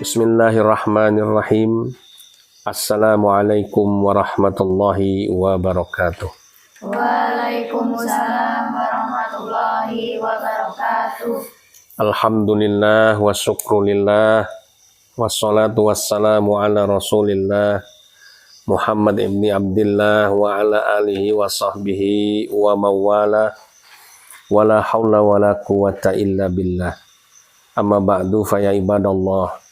Bismillahirrahmanirrahim. Assalamualaikum warahmatullahi wabarakatuh. Waalaikumsalam warahmatullahi wabarakatuh. Alhamdulillah wa syukrulillah wassalatu wassalamu ala rasulillah Muhammad ibni Abdillah wa ala alihi wa sahbihi wa mawala wala hawla wala quwata illa billah. Amma ba'du fa ya ibadallah,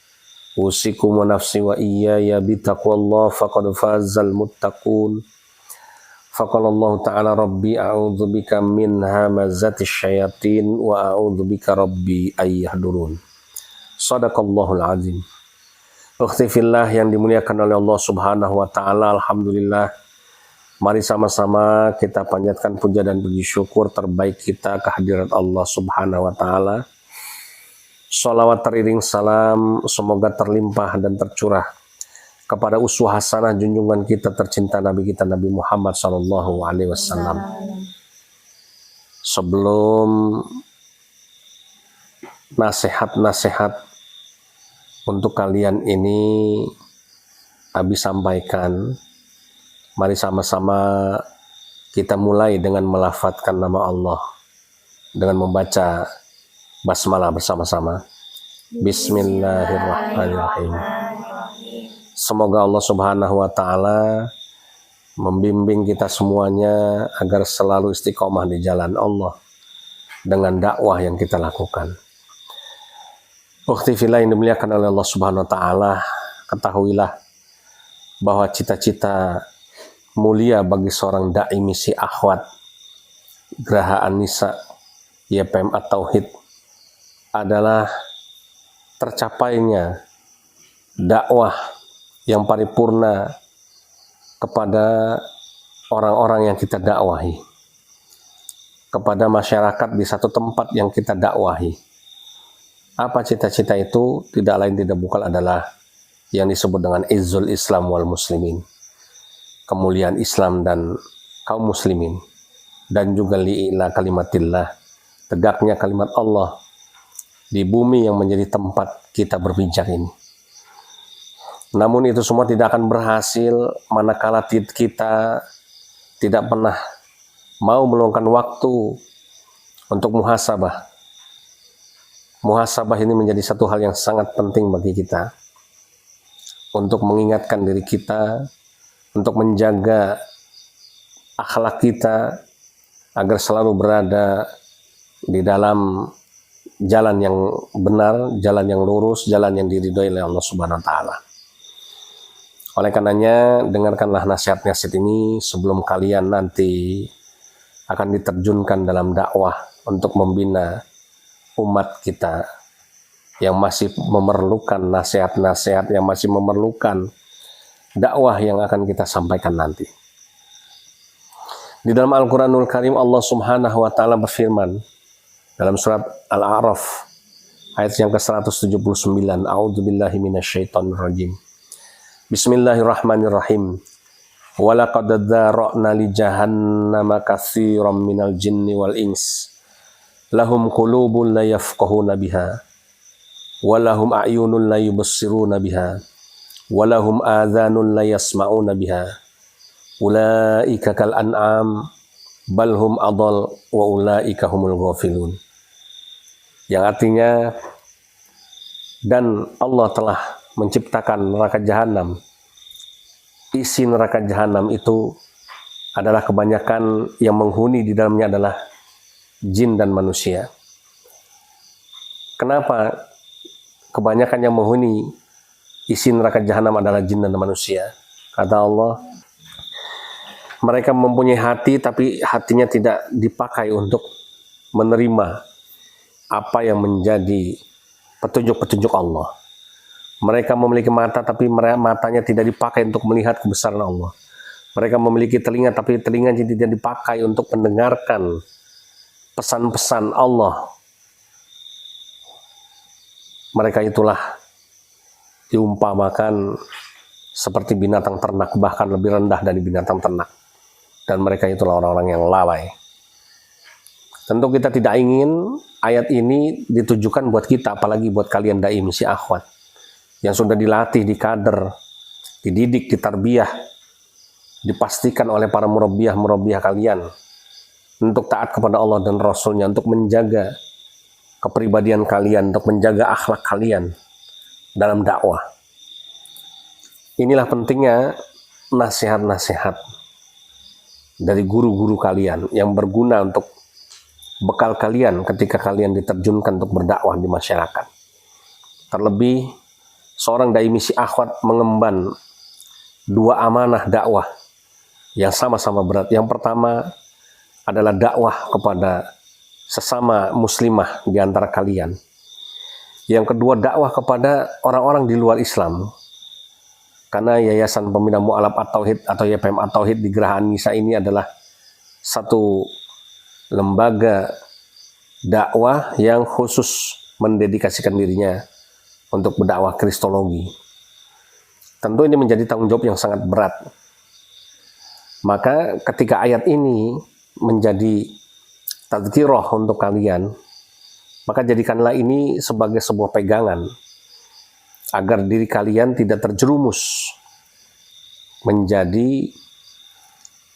usikum wa nafsi wa iyaya bitaqwallah faqad fazal muttaqun. Faqala Allah ta'ala rabbi a'udzu bika min hamazatis syayatin wa a'udzu bika rabbi ayyahdurun. Shadaqallahul azim. Ukhti fillah yang dimuliakan oleh Allah Subhanahu wa taala, alhamdulillah. Mari sama-sama kita panjatkan puja dan puji syukur terbaik kita kehadirat Allah Subhanahu wa taala. Sholawat teriring salam semoga terlimpah dan tercurah kepada uswah hasanah junjungan kita tercinta Nabi kita Nabi Muhammad sallallahu alaihi wasallam. Sebelum nasihat-nasihat untuk kalian ini Abi sampaikan, mari sama-sama kita mulai dengan melafadzkan nama Allah dengan membaca basmalah bersama-sama. Bismillahirrahmanirrahim. Semoga Allah Subhanahu wa taala membimbing kita semuanya agar selalu istiqomah di jalan Allah dengan dakwah yang kita lakukan. Ukhti fillah yang dimuliakan oleh Allah Subhanahu wa taala, ketahuilah bahwa cita-cita mulia bagi seorang dai misi akhwat Geraha An-Nisa YPM At-Tauhid adalah tercapainya dakwah yang paripurna kepada orang-orang yang kita dakwahi, kepada masyarakat di satu tempat yang kita dakwahi. Apa cita-cita itu? Tidak lain tidak bukan adalah yang disebut dengan izzul Islam wal muslimin, kemuliaan Islam dan kaum muslimin, dan juga li'ila kalimatillah, tegaknya kalimat Allah di bumi yang menjadi tempat kita berbincang ini. Namun itu semua tidak akan berhasil manakala kita tidak pernah mau meluangkan waktu untuk muhasabah. Muhasabah ini menjadi satu hal yang sangat penting bagi kita, untuk mengingatkan diri kita, untuk menjaga akhlak kita agar selalu berada di dalam jalan yang benar, jalan yang lurus, jalan yang diridhoi oleh Allah Subhanahu wa taala. Oleh karenanya, dengarkanlah nasihat-nasihat ini sebelum kalian nanti akan diterjunkan dalam dakwah untuk membina umat kita yang masih memerlukan nasihat-nasihat, yang masih memerlukan dakwah yang akan kita sampaikan nanti. Di dalam Al-Quranul Karim Allah Subhanahu wa taala berfirman dalam surat Al-A'raf ayat yang ke-179, A'udzubillahi minasyaitonirrajim. Bismillahirrahmanirrahim. Walaqad dzara'na li jahannama katsiran minal jinni wal ins. Lahum qulubun la yafqahuna biha wa lahum a'yunun la yubsiruna biha wa lahum adhanun la yasma'una biha. Ulaika kal an'am bal hum adall wa ulaika humul ghafilun. Yang artinya, dan Allah telah menciptakan neraka jahanam. Isi neraka jahanam itu adalah kebanyakan yang menghuni di dalamnya adalah jin dan manusia. Kenapa kebanyakan yang menghuni isi neraka jahanam adalah jin dan manusia? Kata Allah, mereka mempunyai hati tapi hatinya tidak dipakai untuk menerima apa yang menjadi petunjuk-petunjuk Allah. Mereka memiliki mata tapi matanya tidak dipakai untuk melihat kebesaran Allah. Mereka memiliki telinga tapi telinganya tidak dipakai untuk mendengarkan pesan-pesan Allah. Mereka itulah diumpamakan seperti binatang ternak, bahkan lebih rendah dari binatang ternak. Dan mereka itulah orang-orang yang lalai. Tentu kita tidak ingin ayat ini ditujukan buat kita, apalagi buat kalian dai misi akhwat yang sudah dilatih, dikader, dididik, ditarbiyah, dipastikan oleh para murabbiyah kalian untuk taat kepada Allah dan Rasulnya, untuk menjaga kepribadian kalian, untuk menjaga akhlak kalian dalam dakwah. Inilah pentingnya nasihat-nasihat dari guru-guru kalian yang berguna untuk bekal kalian ketika kalian diterjunkan untuk berdakwah di masyarakat. Terlebih seorang dai misi akhwat mengemban dua amanah dakwah yang sama-sama berat. Yang pertama adalah dakwah kepada sesama muslimah di antara kalian. Yang kedua, dakwah kepada orang-orang di luar Islam. Karena Yayasan Pembina Mu'alaf At-Tauhid atau YPM At-Tauhid di Geraha Nisa ini adalah satu lembaga dakwah yang khusus mendedikasikan dirinya untuk berdakwah kristologi. Tentu ini menjadi tanggung jawab yang sangat berat. Maka ketika ayat ini menjadi tadzkirah untuk kalian, maka jadikanlah ini sebagai sebuah pegangan agar diri kalian tidak terjerumus menjadi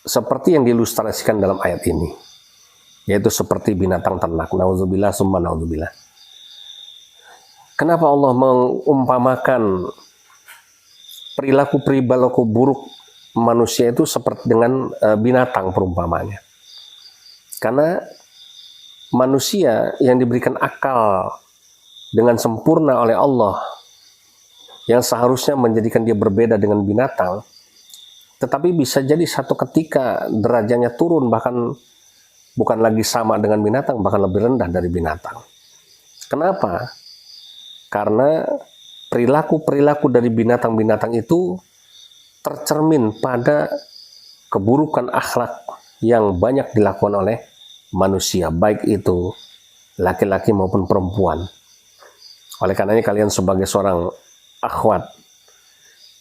seperti yang diilustrasikan dalam ayat ini, yaitu seperti binatang ternak. Nauzubillah summa nauzubillah. Kenapa Allah mengumpamakan perilaku buruk manusia itu seperti dengan binatang perumpamanya? Karena manusia yang diberikan akal dengan sempurna oleh Allah, yang seharusnya menjadikan dia berbeda dengan binatang, tetapi bisa jadi satu ketika derajatnya turun, bahkan bukan lagi sama dengan binatang, bahkan lebih rendah dari binatang. Kenapa? Karena perilaku dari binatang-binatang itu tercermin pada keburukan akhlak yang banyak dilakukan oleh manusia, baik itu laki-laki maupun perempuan. Oleh karenanya kalian sebagai seorang akhwat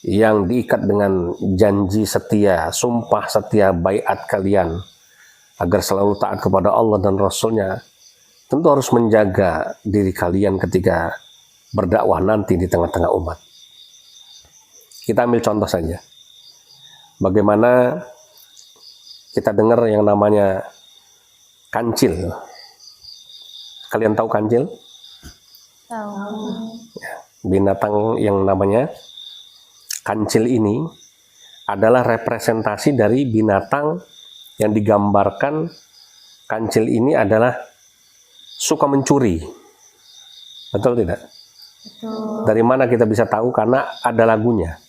yang diikat dengan janji setia, sumpah setia, baiat kalian agar selalu taat kepada Allah dan Rasulnya, tentu harus menjaga diri kalian ketika berdakwah nanti di tengah-tengah umat. Kita ambil contoh saja, bagaimana kita dengar yang namanya kancil. Kalian tahu kancil? Tahu. Binatang yang namanya kancil ini adalah representasi dari binatang yang digambarkan. Kancil ini adalah suka mencuri. Betul tidak? Betul. Dari mana kita bisa tahu? Karena ada lagunya.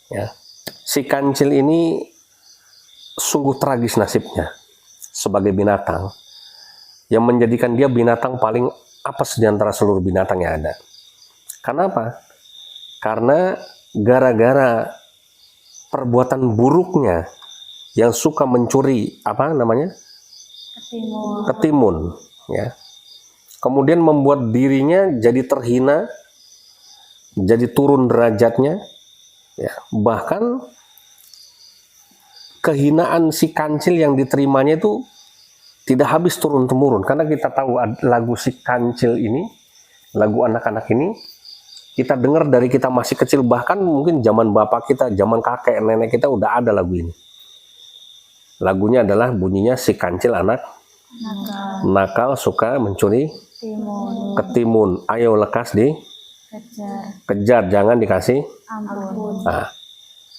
Ya. Si kancil ini sungguh tragis nasibnya sebagai binatang, yang menjadikan dia binatang paling apes di antara seluruh binatang yang ada. Kenapa? Karena gara-gara perbuatan buruknya yang suka mencuri ketimun, ya. Kemudian membuat dirinya jadi terhina, jadi turun derajatnya, ya. Bahkan kehinaan si kancil yang diterimanya itu tidak habis turun-temurun. Karena kita tahu lagu si kancil ini, lagu anak-anak ini, kita dengar dari kita masih kecil, bahkan mungkin zaman bapak kita, zaman kakek, nenek kita udah ada lagu ini. Lagunya adalah bunyinya si kancil anak nakal suka mencuri ketimun. Ayo lekas kejar, jangan dikasih ampun. Nah,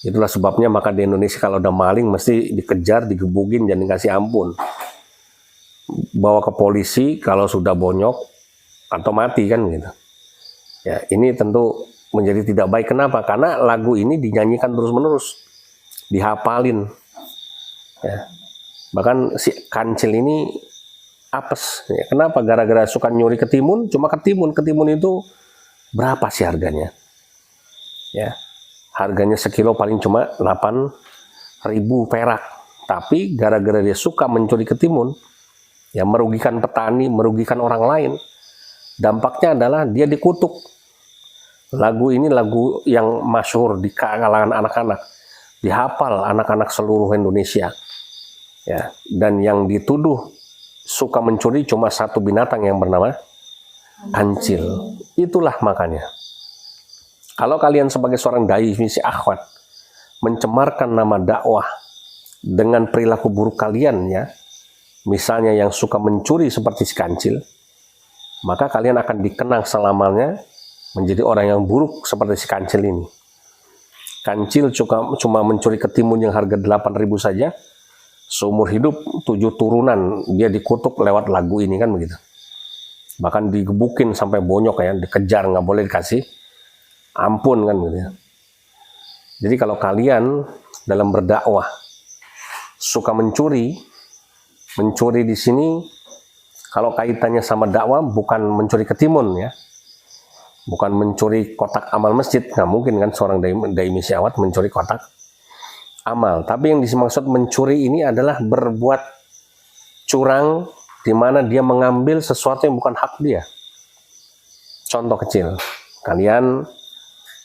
itulah sebabnya maka di Indonesia kalau udah maling mesti dikejar, digebukin, jangan dikasih ampun. Bawa ke polisi kalau sudah bonyok atau mati kan gitu. Ya, ini tentu menjadi tidak baik. Kenapa? Karena lagu ini dinyanyikan terus-menerus, dihafalin. Ya. Bahkan si kancil ini apes. Ya, kenapa? Gara-gara suka nyuri ketimun, cuma ketimun itu berapa sih harganya? Ya, harganya sekilo paling cuma 8.000 perak. Tapi gara-gara dia suka mencuri ketimun, ya merugikan petani, merugikan orang lain. Dampaknya adalah dia dikutuk. Lagu ini lagu yang masyhur di kalangan anak-anak, dihafal anak-anak seluruh Indonesia. Ya, dan yang dituduh suka mencuri cuma satu binatang yang bernama kancil. Itulah makanya Kalau kalian sebagai seorang dai misi akhwat mencemarkan nama dakwah dengan perilaku buruk kalian ya, misalnya yang suka mencuri seperti si kancil, maka kalian akan dikenang selamanya menjadi orang yang buruk seperti si kancil ini. Kancil cuma mencuri ketimun yang harga 8.000 saja, seumur hidup 7 turunan dia dikutuk lewat lagu ini kan begitu. Bahkan digebukin sampai bonyok ya, dikejar, nggak boleh dikasih ampun kan gitu ya. Jadi kalau kalian dalam berdakwah suka mencuri di sini kalau kaitannya sama dakwah bukan mencuri ketimun ya, bukan mencuri kotak amal masjid, nggak mungkin kan seorang dai misi akhwat mencuri kotak amal. Tapi yang dimaksud mencuri ini adalah berbuat curang di mana dia mengambil sesuatu yang bukan hak dia. Contoh kecil, kalian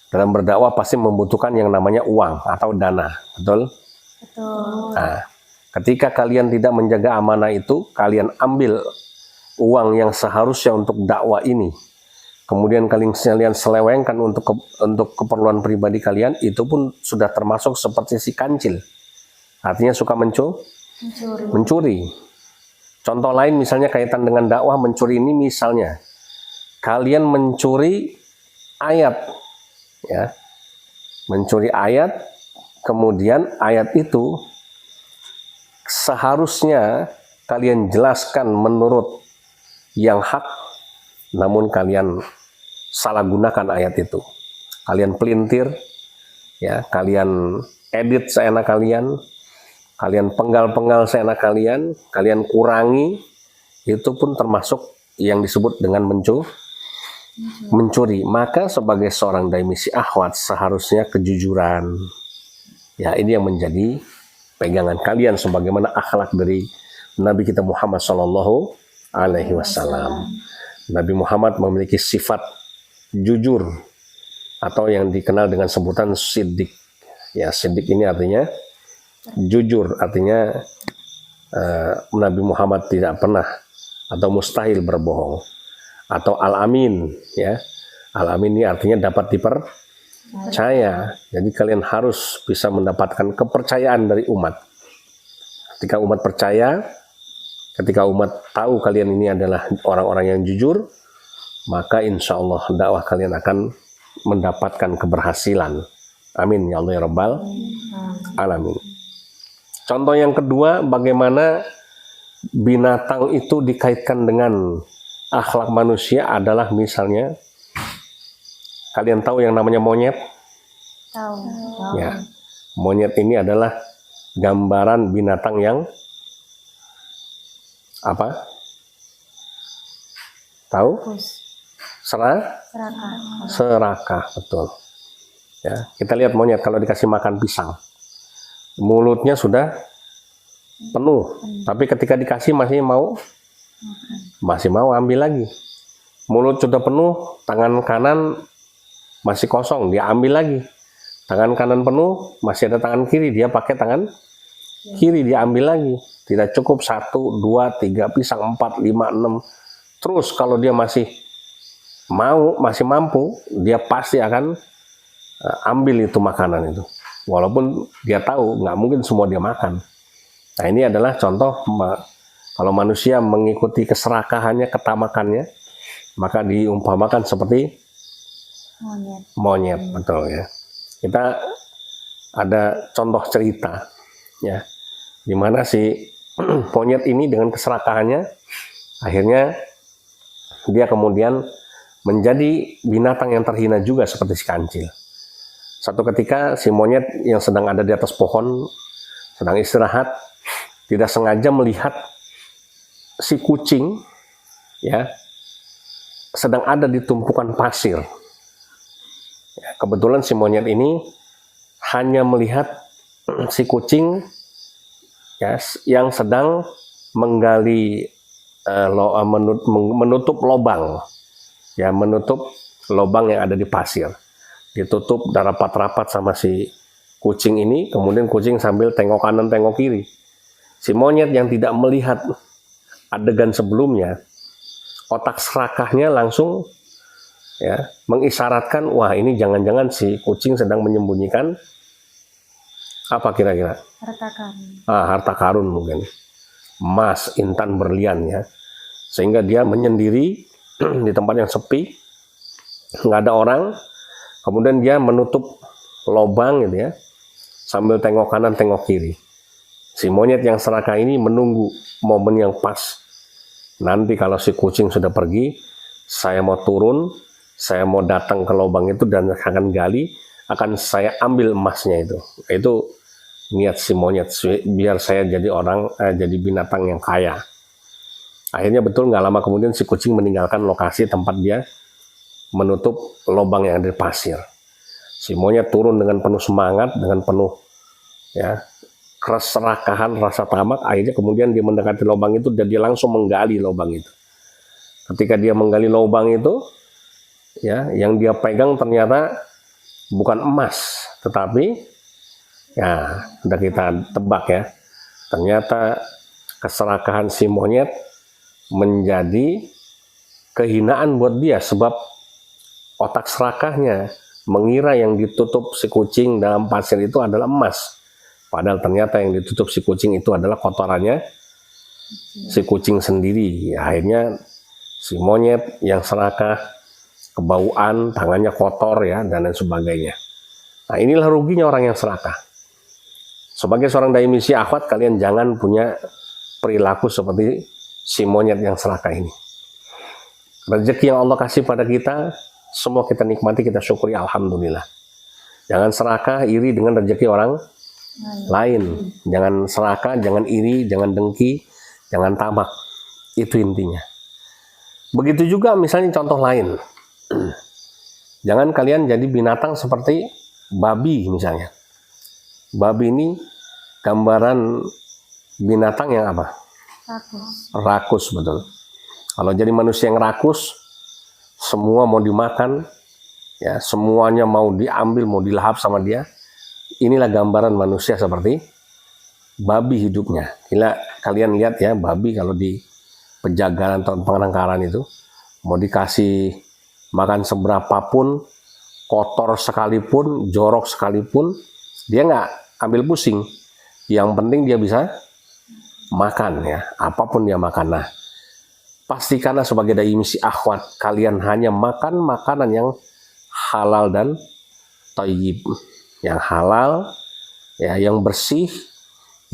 dalam berdakwah pasti membutuhkan yang namanya uang atau dana, betul? Betul. Nah, ketika kalian tidak menjaga amanah itu, kalian ambil uang yang seharusnya untuk dakwah ini, kemudian kalian selewengkan untuk keperluan pribadi kalian, itu pun sudah termasuk seperti si kancil. Artinya suka mencuri. Contoh lain misalnya kaitan dengan dakwah mencuri ini, misalnya kalian mencuri ayat ya, mencuri ayat, kemudian ayat itu seharusnya kalian jelaskan menurut yang hak, namun kalian salah gunakan ayat itu. Kalian pelintir ya, kalian edit seenak kalian, kalian penggal-penggal seenak kalian, kalian kurangi, itu pun termasuk yang disebut dengan mencuri. Maka sebagai seorang dai misi akhwat seharusnya kejujuran. Ya, ini yang menjadi pegangan kalian sebagaimana akhlak dari Nabi kita Muhammad Shallallahu Alaihi Wasallam. Nabi Muhammad memiliki sifat jujur atau yang dikenal dengan sebutan siddiq. Ya, siddiq ini artinya jujur, artinya Nabi Muhammad tidak pernah atau mustahil berbohong. Atau al-amin ya, al-amin ini artinya dapat dipercaya. Jadi kalian harus bisa mendapatkan kepercayaan dari umat. Ketika umat percaya, ketika umat tahu kalian ini adalah orang-orang yang jujur, maka insya Allah dakwah kalian akan mendapatkan keberhasilan. Amin ya Allah ya Rabbal alamin. Contoh yang kedua, bagaimana binatang itu dikaitkan dengan akhlak manusia adalah misalnya kalian tahu yang namanya monyet? Tahu. Ya, monyet ini adalah gambaran binatang yang apa? Tahu? Serakah, betul. Ya, kita lihat monyet kalau dikasih makan pisang, mulutnya sudah penuh, tapi ketika dikasih masih mau ambil lagi. Mulut sudah penuh, tangan kanan masih kosong, dia ambil lagi. Tangan kanan penuh, masih ada tangan kiri, dia pakai tangan kiri, dia ambil lagi. Tidak cukup 1, 2, 3 pisang, 4, 5, 6. Terus kalau dia masih mampu, dia pasti akan ambil itu makanan itu. Walaupun dia tahu nggak mungkin semua dia makan. Nah, ini adalah contoh kalau manusia mengikuti keserakahannya, ketamakannya, maka diumpamakan seperti monyet, betul ya. Kita ada contoh cerita ya, di mana si monyet ini dengan keserakahannya akhirnya dia kemudian menjadi binatang yang terhina juga seperti si kancil. Satu ketika si monyet yang sedang ada di atas pohon, sedang istirahat, tidak sengaja melihat si kucing ya sedang ada di tumpukan pasir. Ya, kebetulan si monyet ini hanya melihat si kucing ya yang sedang menggali menutup lubang ya, menutup lubang yang ada di pasir. Ditutup rapat-rapat sama si kucing ini, kemudian kucing sambil tengok kanan tengok kiri. Si monyet yang tidak melihat adegan sebelumnya, otak serakahnya langsung ya, mengisyaratkan wah ini jangan-jangan si kucing sedang menyembunyikan apa kira-kira? Harta karun. Harta karun mungkin, emas, intan, berlian ya, sehingga dia menyendiri di tempat yang sepi, nggak ada orang, kemudian dia menutup lubang gitu ya, sambil tengok kanan tengok kiri. Si monyet yang serakah ini menunggu momen yang pas. Nanti kalau si kucing sudah pergi, saya mau turun, saya mau datang ke lubang itu dan akan gali, akan saya ambil emasnya itu. Itu niat si monyet, biar saya jadi jadi binatang yang kaya. Akhirnya betul nggak lama kemudian si kucing meninggalkan lokasi tempat dia menutup lubang yang ada di pasir. Si monyet turun dengan penuh semangat, dengan penuh ya keserakahan, rasa tamak. Akhirnya kemudian dia mendekati lubang itu dan dia langsung menggali lubang itu. Ketika dia menggali lubang itu, ya, yang dia pegang ternyata bukan emas, tetapi ya sudah kita tebak ya, ternyata keserakahan si monyet menjadi kehinaan buat dia, sebab otak serakahnya mengira yang ditutup si kucing dalam pasir itu adalah emas. Padahal ternyata yang ditutup si kucing itu adalah kotorannya si kucing sendiri. Akhirnya si monyet yang serakah kebauan, tangannya kotor ya, dan lain sebagainya. Nah, inilah ruginya orang yang serakah. Sebagai seorang dai misi akhwat, kalian jangan punya perilaku seperti si monyet yang serakah ini. Rezeki yang Allah kasih pada kita, semua kita nikmati, kita syukuri, alhamdulillah. Jangan serakah, iri dengan rezeki orang lain. Jangan serakah, jangan iri, jangan dengki, jangan tamak. Itu intinya. Begitu juga misalnya contoh lain. Jangan kalian jadi binatang seperti babi misalnya. Babi ini gambaran binatang yang apa? Rakus. Rakus, betul. Kalau jadi manusia yang rakus, semua mau dimakan, ya, semuanya mau diambil, mau dilahap sama dia. Inilah gambaran manusia seperti babi hidupnya. Kalian lihat ya, babi kalau di penjagalan atau penangkaran itu, mau dikasih makan seberapapun, kotor sekalipun, jorok sekalipun, dia nggak ambil pusing. Yang penting dia bisa makan ya, apapun dia makan. Nah, pastikanlah sebagai dai misi akhwat, kalian hanya makan makanan yang halal dan thayyib. Yang halal, ya, yang bersih,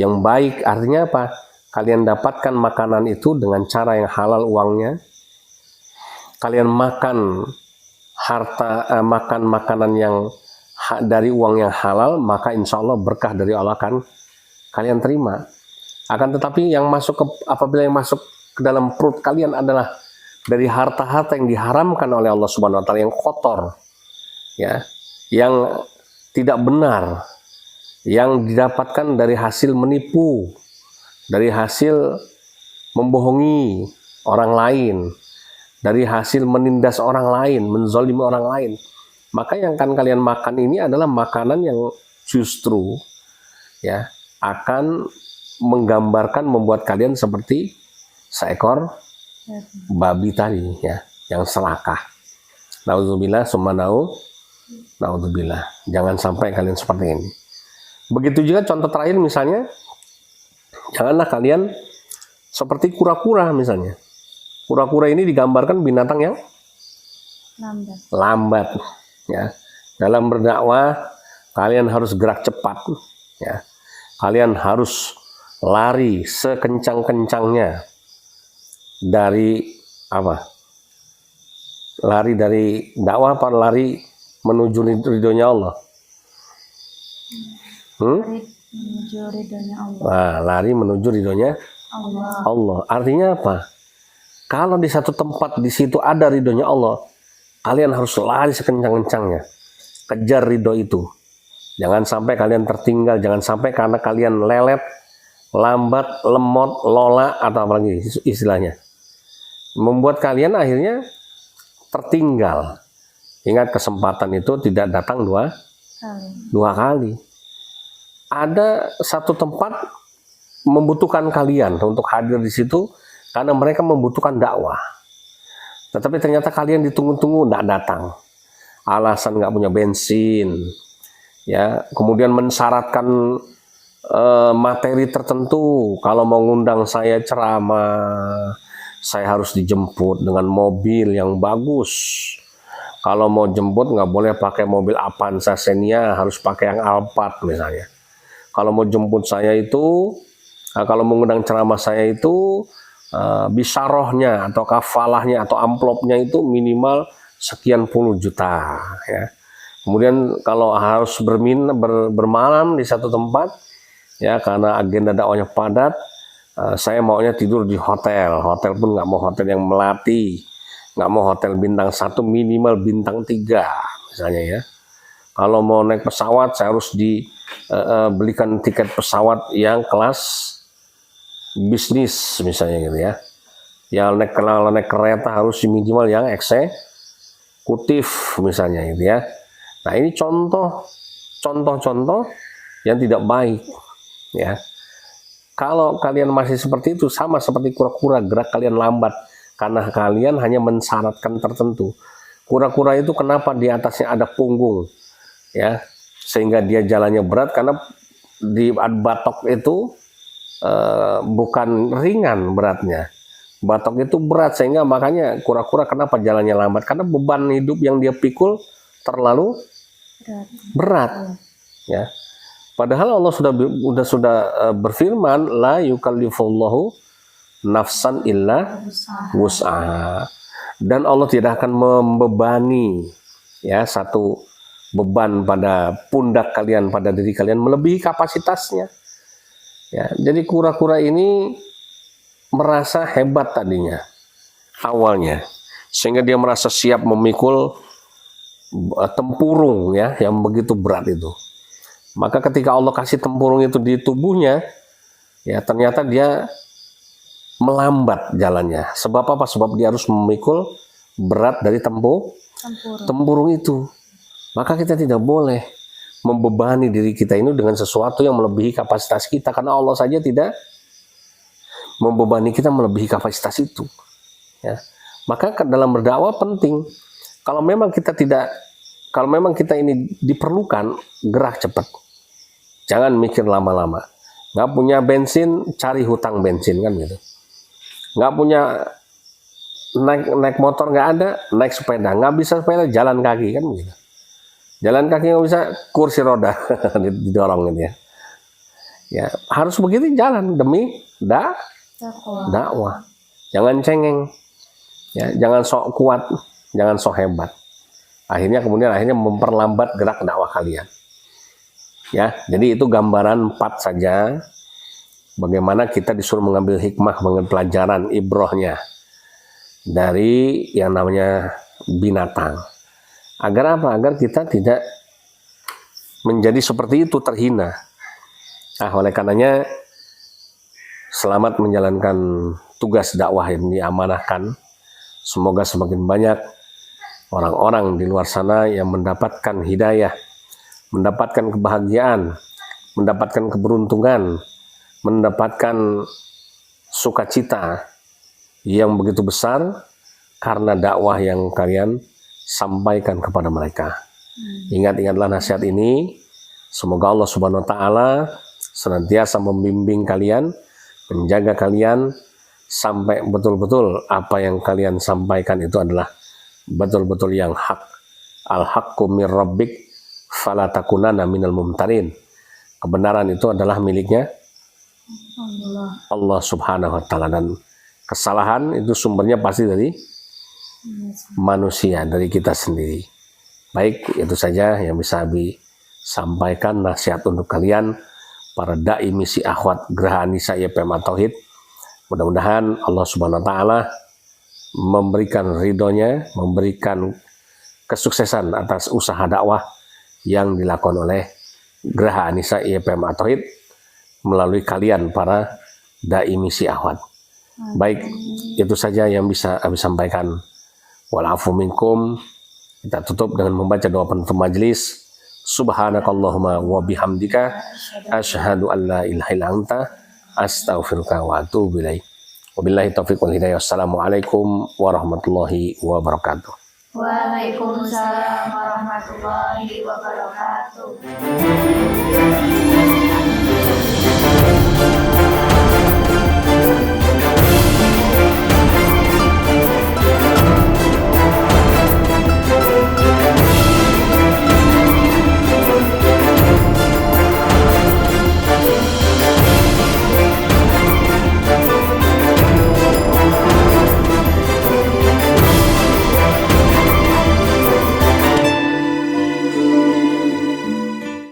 yang baik. Artinya apa? Kalian dapatkan makanan itu dengan cara yang halal uangnya. Kalian makan makan makanan yang dari uang yang halal, maka insya Allah berkah dari Allah akan kalian terima. Akan tetapi yang apabila yang masuk ke dalam perut kalian adalah dari harta-harta yang diharamkan oleh Allah Subhanahu wa taala, yang kotor, ya, yang tidak benar, yang didapatkan dari hasil menipu, dari hasil membohongi orang lain, dari hasil menindas orang lain, menzalimi orang lain, maka yang akan kalian makan ini adalah makanan yang justru ya akan menggambarkan, membuat kalian seperti seekor babi tadi ya, yang serakah. Nauzubillah summa naudzubillah. Jangan sampai kalian seperti ini. Begitu juga contoh terakhir misalnya, janganlah kalian seperti kura-kura misalnya. Kura-kura ini digambarkan binatang yang lambat ya. Dalam berdakwah kalian harus gerak cepat ya. Kalian harus lari sekencang-kencangnya dari apa? Lari dari dakwah apa lari menuju ridhonya Allah? Menuju ridhonya Allah. Nah, lari menuju ridhonya Allah. Artinya apa? Kalau di satu tempat di situ ada ridhonya Allah, kalian harus lari sekencang-kencangnya, kejar ridho itu. Jangan sampai kalian tertinggal, jangan sampai karena kalian lelet, lambat, lemot, lola, atau apalagi istilahnya, membuat kalian akhirnya tertinggal. Ingat, kesempatan itu tidak datang dua kali. Ada satu tempat membutuhkan kalian untuk hadir di situ karena mereka membutuhkan dakwah. Nah, tapi ternyata kalian ditunggu-tunggu tidak datang. Alasan nggak punya bensin, ya. Kemudian mensyaratkan materi tertentu. Kalau mau ngundang saya ceramah, saya harus dijemput dengan mobil yang bagus. Kalau mau jemput nggak boleh pakai mobil Avanza Xenia, harus pakai yang Alphard misalnya. Kalau mau jemput saya itu, kalau mengundang ceramah saya itu, bisarohnya atau kafalahnya atau amplopnya itu minimal sekian puluh juta. Ya. Kemudian kalau harus bermalam di satu tempat, ya karena agenda dakwahnya padat, saya maunya tidur di hotel. Hotel pun nggak mau hotel yang melati, nggak mau hotel bintang 1, minimal bintang 3 misalnya ya. Kalau mau naik pesawat saya harus dibelikan tiket pesawat yang kelas bisnis misalnya gitu ya. Kalau naik kereta harus minimal yang eksekutif misalnya gitu ya. Nah ini contoh-contoh yang tidak baik ya. Kalau kalian masih seperti itu, sama seperti kura-kura, gerak kalian lambat karena kalian hanya mensyaratkan tertentu. Kura-kura itu kenapa di atasnya ada punggung ya, sehingga dia jalannya berat karena di batok itu bukan ringan beratnya. Batok itu berat sehingga makanya kura-kura kenapa jalannya lambat, karena beban hidup yang dia pikul terlalu berat ya. Padahal Allah sudah berfirman, la yukallifullahu nafsan illa wus'aha. Dan Allah tidak akan membebani ya satu beban pada pundak kalian, pada diri kalian melebihi kapasitasnya. Ya, jadi kura-kura ini merasa hebat tadinya awalnya, sehingga dia merasa siap memikul tempurung ya yang begitu berat itu. Maka ketika Allah kasih tempurung itu di tubuhnya, ya ternyata dia melambat jalannya. Sebab apa? Sebab dia harus memikul berat dari tempurung itu. Maka kita tidak boleh membebani diri kita ini dengan sesuatu yang melebihi kapasitas kita, karena Allah saja tidak membebani kita melebihi kapasitas itu. Ya. Maka dalam berdakwah penting. Kalau memang kita ini diperlukan, gerak cepat. Jangan mikir lama-lama. Nggak punya bensin, cari hutang bensin kan gitu. Nggak punya naik motor nggak ada, naik sepeda. Nggak bisa sepeda, jalan kaki kan gitu. Jalan kaki nggak bisa, kursi roda didorong gitu ya. Ya harus begitu jalan demi dakwah. Jangan cengeng. Ya, jangan sok kuat, jangan sok hebat. Akhirnya memperlambat gerak dakwah kalian. Ya, jadi itu gambaran 4 saja. Bagaimana kita disuruh mengambil hikmah, mengambil pelajaran ibrohnya dari yang namanya binatang. Agar apa? Agar kita tidak menjadi seperti itu, terhina. Nah, oleh karenanya selamat menjalankan tugas dakwah yang diamanahkan. Semoga semakin banyak orang-orang di luar sana yang mendapatkan hidayah, mendapatkan kebahagiaan, mendapatkan keberuntungan, mendapatkan sukacita yang begitu besar karena dakwah yang kalian sampaikan kepada mereka. Ingat-ingatlah nasihat ini. Semoga Allah Subhanahu wa taala senantiasa membimbing kalian, menjaga kalian sampai betul-betul apa yang kalian sampaikan itu adalah betul-betul yang hak. Al-haqqu mir rabbik fala takunanna minal mumtarin. Kebenaran itu adalah miliknya Allah Subhanahu wa taala, dan kesalahan itu sumbernya pasti dari manusia, dari kita sendiri. Baik, itu saja yang bisa Abi sampaikan nasihat untuk kalian para dai misi akhwat Geraha Nisa YPM At-Tauhid. Mudah-mudahan Allah Subhanahu wa taala memberikan ridhonya, memberikan kesuksesan atas usaha dakwah yang dilakukan oleh Geraha Nisa YPM At-Tauhid melalui kalian para dai misi akhwat. Baik, itu saja yang bisa Abi sampaikan. Walafu minkum. Kita tutup dengan membaca doa penutup majelis. Subhanakallahumma wa bihamdika asyhadu an la ilaha illa anta astaghfiruka wa atubu ilaik. Wabillahi taufiq wal hidayah. Wassalamualaikum warahmatullahi wabarakatuh. Waalaikumsalam warahmatullahi wabarakatuh.